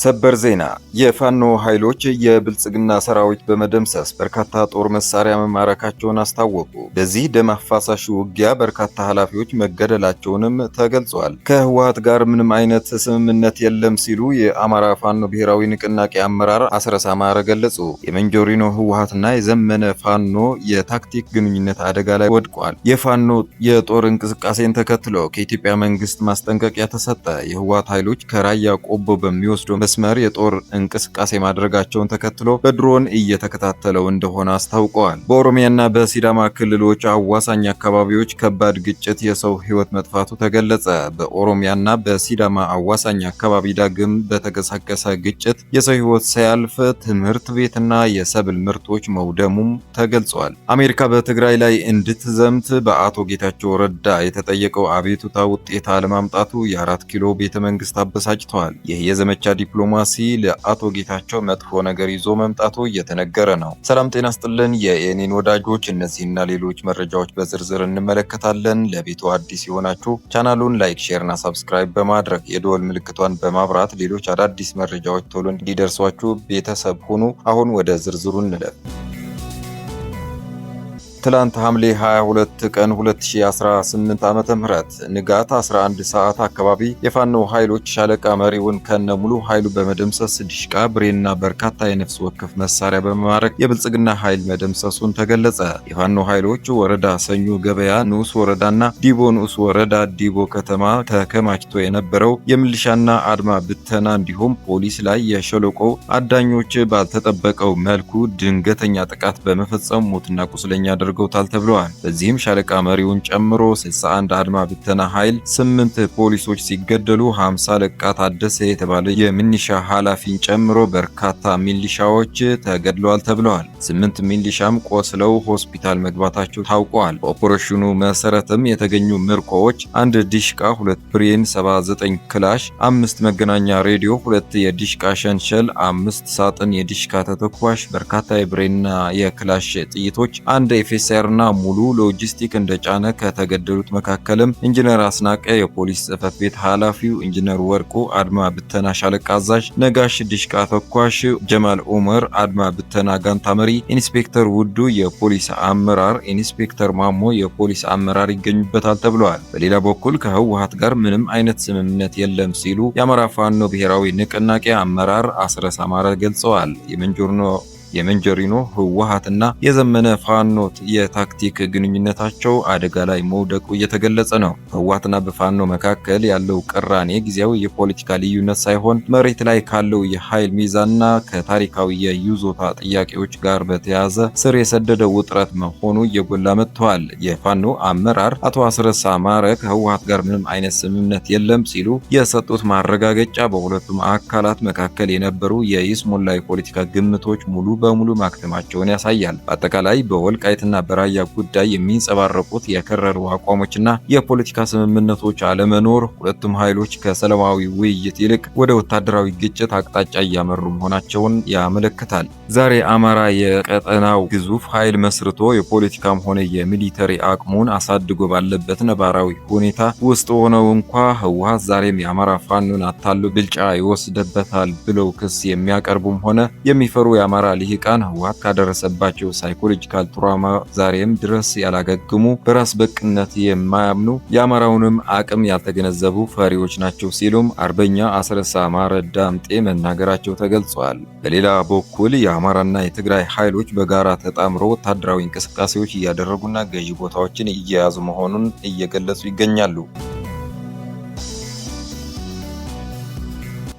ሰበር ዜና የፋኖ ኃይሎች የብልጽግና ሰራዊት በመደምሰስ በርካታ ጦር መሳሪያ መማረካቸውን አስታወቁ። በዚህ ደም አፋሳሽ ውጊያ በርካታ ኃላፊዎች መገደላቸውንም ተገልጿል። ከህወሓት ጋር ምንም አይነት ስምምነት የለም ሲሉ የአማራ ፋኖ ብሔራዊ ንቅናቄ አመራር አስረስ አማረ ገለጹ። የመንጆሪኖ ህወሓትና የዘመነ ፋኖ የታክቲክ ግንኙነት አደጋ ላይ ወድቋል። የፋኖ የጦር እንቅስቃሴን ተከትሎ ከኢትዮጵያ መንግስት ማስጠንቀቂያ ተሰጠ። የህወሓት ኃይሎች ከራያ ቆቦ በሚወስዱ መስመር የጦር እንቅስቃሴ ማድረጋቸውን ተከትሎ በድሮን እየተከታተለው እንደሆነ አስታውቀዋል። በኦሮሚያና በሲዳማ ክልሎች አዋሳኝ አካባቢዎች ከባድ ግጭት፣ የሰው ህይወት መጥፋቱ ተገለጸ። በኦሮሚያና በሲዳማ አዋሳኝ አካባቢ ዳግም በተቀሰቀሰ ግጭት የሰው ህይወት ሳያልፍ ትምህርት ቤትና የሰብል ምርቶች መውደሙም ተገልጿል። አሜሪካ በትግራይ ላይ እንድትዘምት በአቶ ጌታቸው ረዳ የተጠየቀው አቤቱታ ውጤት አለማምጣቱ የአራት ኪሎ ቤተ መንግስት አበሳጭተዋል። ይህ የዘመቻ ዲፕሎማሲ ለአቶ ጌታቸው መጥፎ ነገር ይዞ መምጣቱ እየተነገረ ነው። ሰላም ጤና ስጥልን የኤኔን ወዳጆች፣ እነዚህና ሌሎች መረጃዎች በዝርዝር እንመለከታለን። ለቤቱ አዲስ የሆናችሁ ቻናሉን ላይክ፣ ሼር እና ሰብስክራይብ በማድረግ የደወል ምልክቷን በማብራት ሌሎች አዳዲስ መረጃዎች ቶሎ እንዲደርሷችሁ ቤተሰብ ሁኑ። አሁን ወደ ዝርዝሩ እንለፍ። ትላንት ሐምሌ 22 ቀን 2018 ዓ.ም ንጋት 11 ሰዓት አካባቢ የፋኖ ኃይሎች ሻለቃ መሪውን ከነ ሙሉ ኃይሉ በመደምሰስ ዲሽቃ፣ ብሬንና በርካታ የነፍስ ወከፍ መሳሪያ በመማረክ የብልጽግና ኃይል መደምሰሱን ተገለጸ። የፋኖ ኃይሎች ወረዳ ሰኞ ገበያ ንዑስ ወረዳና ዲቦ ንዑስ ወረዳ ዲቦ ከተማ ተከማችቶ የነበረው የሚሊሻና አድማ ብተና እንዲሁም ፖሊስ ላይ የሸለቆ አዳኞች ባልተጠበቀው መልኩ ድንገተኛ ጥቃት በመፈጸም ሞትና ቁስለኛ አድርገውታል ተብለዋል። በዚህም ሻለቃ መሪውን ጨምሮ 61 አድማ ብተና ኃይል፣ 8 ፖሊሶች ሲገደሉ 50 ለቃ ታደሰ የተባለ የሚሊሻ ኃላፊን ጨምሮ በርካታ ሚሊሻዎች ተገድለዋል ተብለዋል። 8 ሚሊሻም ቆስለው ሆስፒታል መግባታቸው ታውቋል። በኦፕሬሽኑ መሰረትም የተገኙ ምርኮዎች 1 ዲሽቃ፣ 2 ብሬን፣ 79 ክላሽ፣ 5 መገናኛ ሬዲዮ፣ 2 የዲሽቃ ሸንሸል፣ 5 ሳጥን የዲሽቃ ተተኳሽ፣ በርካታ የብሬንና የክላሽ ጥይቶች፣ 1 ኤፍኤስአርና ሙሉ ሎጂስቲክ እንደጫነ ከተገደሉት መካከልም ኢንጂነር አስናቀ የፖሊስ ጽሕፈት ቤት ኃላፊው፣ ኢንጂነር ወርቁ አድማ ብተና ሻለቃ አዛዥ፣ ነጋሽ ዲሽቃ ተኳሽ፣ ጀማል ኡመር አድማ ብተና ጋንታ መሪ፣ ኢንስፔክተር ውዱ የፖሊስ አመራር፣ ኢንስፔክተር ማሞ የፖሊስ አመራር ይገኙበታል ተብሏል። በሌላ በኩል ከህወሓት ጋር ምንም አይነት ስምምነት የለም ሲሉ የአማራ ፋኖ ብሔራዊ ንቅናቄ አመራር አስረስ አማረ ገልጸዋል። የመንጆሪኖ ህወሓትና የዘመነ ፋኖ የታክቲክ ግንኙነታቸው አደጋ ላይ መውደቁ እየተገለጸ ነው። በህወሓትና በፋኖ መካከል ያለው ቅራኔ ጊዜያዊ የፖለቲካ ልዩነት ሳይሆን መሬት ላይ ካለው የኃይል ሚዛንና ከታሪካዊ የይዞታ ጥያቄዎች ጋር በተያያዘ ስር የሰደደ ውጥረት መሆኑ እየጎላ መጥተዋል። የፋኖ አመራር አቶ አስረስ አማረ ከህወሓት ጋር ምንም አይነት ስምምነት የለም ሲሉ የሰጡት ማረጋገጫ በሁለቱም አካላት መካከል የነበሩ የይስሙላ የፖለቲካ ግምቶች ሙሉ በሙሉ ማክተማቸውን ያሳያል። በአጠቃላይ በወልቃይትና በራያ ጉዳይ የሚንጸባረቁት የከረሩ አቋሞችና የፖለቲካ ስምምነቶች አለመኖር ሁለቱም ኃይሎች ከሰላማዊ ውይይት ይልቅ ወደ ወታደራዊ ግጭት አቅጣጫ እያመሩ መሆናቸውን ያመለክታል። ዛሬ አማራ የቀጠናው ግዙፍ ኃይል መስርቶ የፖለቲካም ሆነ የሚሊተሪ አቅሙን አሳድጎ ባለበት ነባራዊ ሁኔታ ውስጥ ሆነው እንኳ ህወሓት ዛሬም የአማራ ፋኖን አታሎ ብልጫ ይወስድበታል ብለው ክስ የሚያቀርቡም ሆነ የሚፈሩ የአማራ ልሂቃን ህወሓት ካደረሰባቸው ሳይኮሎጂካል ትራውማ ዛሬም ድረስ ያላገገሙ፣ በራስ በቅነት የማያምኑ፣ የአማራውንም አቅም ያልተገነዘቡ ፈሪዎች ናቸው ሲሉም አርበኛ አስረስ አማረ ዳምጤ መናገራቸው ተገልጿል። በሌላ በኩል የአማራና የትግራይ ኃይሎች በጋራ ተጣምሮ ወታደራዊ እንቅስቃሴዎች እያደረጉና ገዢ ቦታዎችን እየያዙ መሆኑን እየገለጹ ይገኛሉ።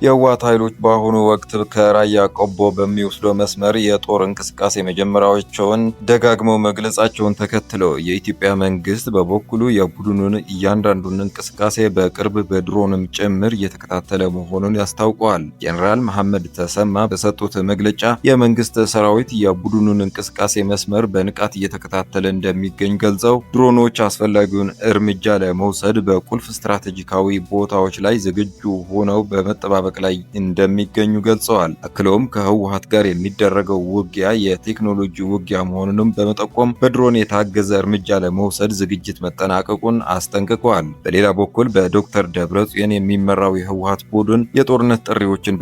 የህወሓት ኃይሎች በአሁኑ ወቅት ከራያ ቆቦ በሚወስደው መስመር የጦር እንቅስቃሴ መጀመሪያቸውን ደጋግመው መግለጻቸውን ተከትሎ የኢትዮጵያ መንግስት በበኩሉ የቡድኑን እያንዳንዱን እንቅስቃሴ በቅርብ በድሮንም ጭምር እየተከታተለ መሆኑን ያስታውቀዋል። ጄኔራል መሐመድ ተሰማ በሰጡት መግለጫ የመንግስት ሰራዊት የቡድኑን እንቅስቃሴ መስመር በንቃት እየተከታተለ እንደሚገኝ ገልጸው ድሮኖች አስፈላጊውን እርምጃ ለመውሰድ በቁልፍ ስትራቴጂካዊ ቦታዎች ላይ ዝግጁ ሆነው በመጠባበቅ በመጠባበቅ ላይ እንደሚገኙ ገልጸዋል። አክለውም ከህወሓት ጋር የሚደረገው ውጊያ የቴክኖሎጂ ውጊያ መሆኑንም በመጠቆም በድሮን የታገዘ እርምጃ ለመውሰድ ዝግጅት መጠናቀቁን አስጠንቅቀዋል። በሌላ በኩል በዶክተር ደብረጽዮን የሚመራው የህወሓት ቡድን የጦርነት ጥሪዎችን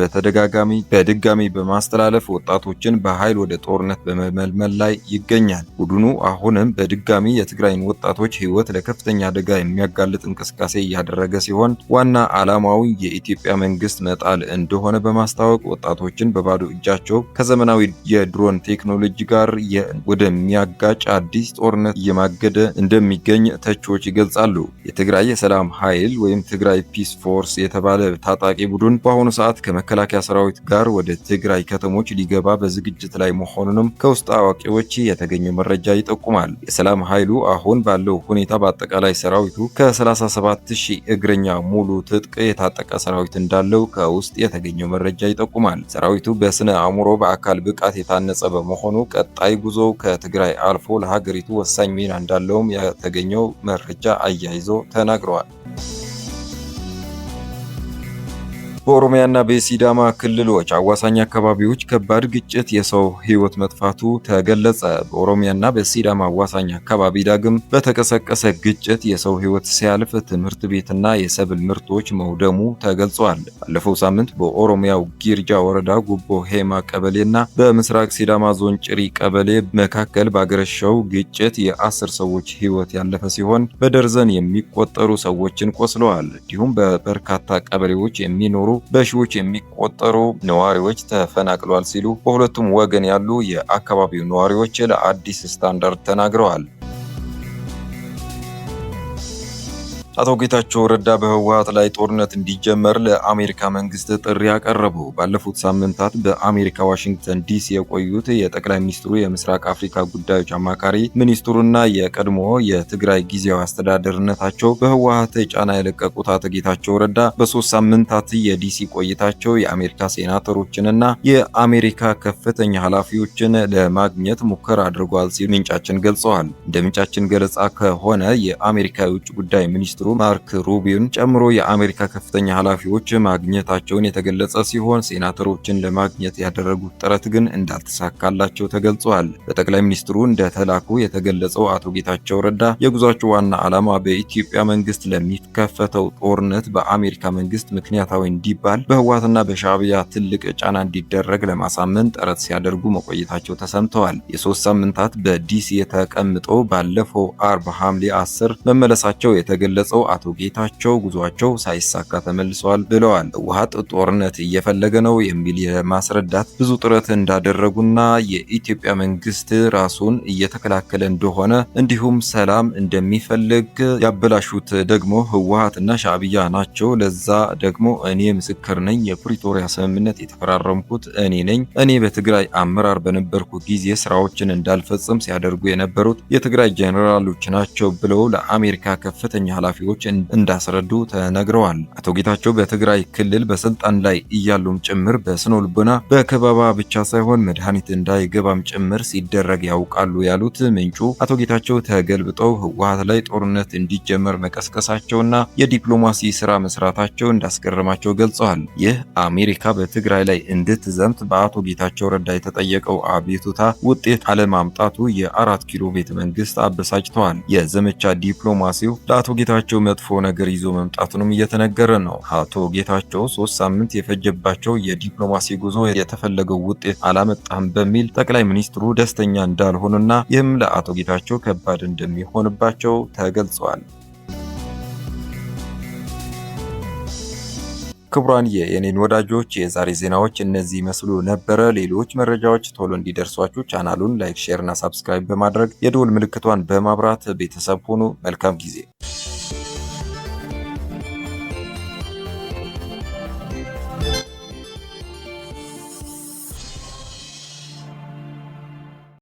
በድጋሚ በማስተላለፍ ወጣቶችን በኃይል ወደ ጦርነት በመመልመል ላይ ይገኛል። ቡድኑ አሁንም በድጋሚ የትግራይን ወጣቶች ህይወት ለከፍተኛ አደጋ የሚያጋልጥ እንቅስቃሴ እያደረገ ሲሆን ዋና ዓላማው የኢትዮጵያ መንግስት መጣል እንደሆነ በማስታወቅ ወጣቶችን በባዶ እጃቸው ከዘመናዊ የድሮን ቴክኖሎጂ ጋር ወደሚያጋጭ አዲስ ጦርነት እየማገደ እንደሚገኝ ተቺዎች ይገልጻሉ። የትግራይ የሰላም ኃይል ወይም ትግራይ ፒስ ፎርስ የተባለ ታጣቂ ቡድን በአሁኑ ሰዓት ከመከላከያ ሰራዊት ጋር ወደ ትግራይ ከተሞች ሊገባ በዝግጅት ላይ መሆኑንም ከውስጥ አዋቂዎች የተገኘው መረጃ ይጠቁማል። የሰላም ኃይሉ አሁን ባለው ሁኔታ በአጠቃላይ ሰራዊቱ ከ37,000 እግረኛ ሙሉ ትጥቅ የታጠቀ ሰራዊት እንዳለው ከውስጥ የተገኘው መረጃ ይጠቁማል። ሰራዊቱ በስነ አእምሮ በአካል ብቃት የታነጸ በመሆኑ ቀጣይ ጉዞው ከትግራይ አልፎ ለሀገሪቱ ወሳኝ ሚና እንዳለውም የተገኘው መረጃ አያይዞ ተናግረዋል። በኦሮሚያና በሲዳማ ክልሎች አዋሳኝ አካባቢዎች ከባድ ግጭት፣ የሰው ሕይወት መጥፋቱ ተገለጸ። በኦሮሚያና በሲዳማ አዋሳኝ አካባቢ ዳግም በተቀሰቀሰ ግጭት የሰው ሕይወት ሲያልፍ ትምህርት ቤትና የሰብል ምርቶች መውደሙ ተገልጿል። ባለፈው ሳምንት በኦሮሚያው ጊርጃ ወረዳ ጉቦ ሄማ ቀበሌና በምስራቅ ሲዳማ ዞን ጭሪ ቀበሌ መካከል ባገረሸው ግጭት የ10 ሰዎች ሕይወት ያለፈ ሲሆን በደርዘን የሚቆጠሩ ሰዎችን ቆስለዋል። እንዲሁም በበርካታ ቀበሌዎች የሚኖሩ በሺዎች የሚቆጠሩ ነዋሪዎች ተፈናቅለዋል ሲሉ በሁለቱም ወገን ያሉ የአካባቢው ነዋሪዎች ለአዲስ ስታንዳርድ ተናግረዋል። አቶ ጌታቸው ረዳ በህወሓት ላይ ጦርነት እንዲጀመር ለአሜሪካ መንግስት ጥሪ ያቀረቡ። ባለፉት ሳምንታት በአሜሪካ ዋሽንግተን ዲሲ የቆዩት የጠቅላይ ሚኒስትሩ የምስራቅ አፍሪካ ጉዳዮች አማካሪ ሚኒስትሩና የቀድሞ የትግራይ ጊዜያዊ አስተዳደርነታቸው በህወሓት ጫና የለቀቁት አቶ ጌታቸው ረዳ በ3 ሳምንታት የዲሲ ቆይታቸው የአሜሪካ ሴናተሮችንና የአሜሪካ ከፍተኛ ኃላፊዎችን ለማግኘት ሙከራ አድርጓል ሲሉ ምንጫችን ገልጸዋል። እንደ ምንጫችን ገለጻ ከሆነ የአሜሪካ የውጭ ጉዳይ ሚኒስትሩ ማርክ ሩቢዮን ጨምሮ የአሜሪካ ከፍተኛ ኃላፊዎች ማግኘታቸውን የተገለጸ ሲሆን ሴናተሮችን ለማግኘት ያደረጉት ጥረት ግን እንዳልተሳካላቸው ተገልጿል። በጠቅላይ ሚኒስትሩ እንደተላኩ የተገለጸው አቶ ጌታቸው ረዳ የጉዟቸው ዋና ዓላማ በኢትዮጵያ መንግስት ለሚከፈተው ጦርነት በአሜሪካ መንግስት ምክንያታዊ እንዲባል በህወሓትና በሻዕቢያ ትልቅ ጫና እንዲደረግ ለማሳመን ጥረት ሲያደርጉ መቆየታቸው ተሰምተዋል። የ3 ሳምንታት በዲሲ የተቀምጠው ባለፈው አርብ ሐምሌ 10 መመለሳቸው የተገለጸ አቶ ጌታቸው ጉዟቸው ሳይሳካ ተመልሰዋል ብለዋል። ህወሓት ጦርነት እየፈለገ ነው የሚል የማስረዳት ብዙ ጥረት እንዳደረጉና የኢትዮጵያ መንግስት ራሱን እየተከላከለ እንደሆነ እንዲሁም ሰላም እንደሚፈልግ ያበላሹት ደግሞ ህወሓትና ሻዕቢያ ናቸው። ለዛ ደግሞ እኔ ምስክር ነኝ። የፕሪቶሪያ ስምምነት የተፈራረምኩት እኔ ነኝ። እኔ በትግራይ አመራር በነበርኩ ጊዜ ስራዎችን እንዳልፈጽም ሲያደርጉ የነበሩት የትግራይ ጄኔራሎች ናቸው ብለው ለአሜሪካ ከፍተኛ ኃላፊዎች እንዳስረዱ ተነግረዋል። አቶ ጌታቸው በትግራይ ክልል በስልጣን ላይ እያሉም ጭምር በስነ ልቦና በከበባ ብቻ ሳይሆን መድኃኒት እንዳይገባም ጭምር ሲደረግ ያውቃሉ ያሉት ምንጩ አቶ ጌታቸው ተገልብጠው ህወሓት ላይ ጦርነት እንዲጀመር መቀስቀሳቸውና የዲፕሎማሲ ስራ መስራታቸው እንዳስገረማቸው ገልጸዋል። ይህ አሜሪካ በትግራይ ላይ እንድትዘምት በአቶ ጌታቸው ረዳ የተጠየቀው አቤቱታ ውጤት አለማምጣቱ የ4 ኪሎ ቤተ መንግስት አበሳጭተዋል። የዘመቻ ዲፕሎማሲው ለአቶ ጌታቸው መጥፎ ነገር ይዞ መምጣቱንም እየተነገረ ነው። አቶ ጌታቸው 3 ሳምንት የፈጀባቸው የዲፕሎማሲ ጉዞ የተፈለገው ውጤት አላመጣም በሚል ጠቅላይ ሚኒስትሩ ደስተኛ እንዳልሆኑና ይህም ለአቶ ጌታቸው ከባድ እንደሚሆንባቸው ተገልጿል። ክቡራን የኔን ወዳጆች የዛሬ ዜናዎች እነዚህ መስሉ ነበረ። ሌሎች መረጃዎች ቶሎ እንዲደርሷችሁ ቻናሉን ላይክ፣ ሼር እና ሳብስክራይብ በማድረግ የደወል ምልክቷን በማብራት ቤተሰብ ሁኑ። መልካም ጊዜ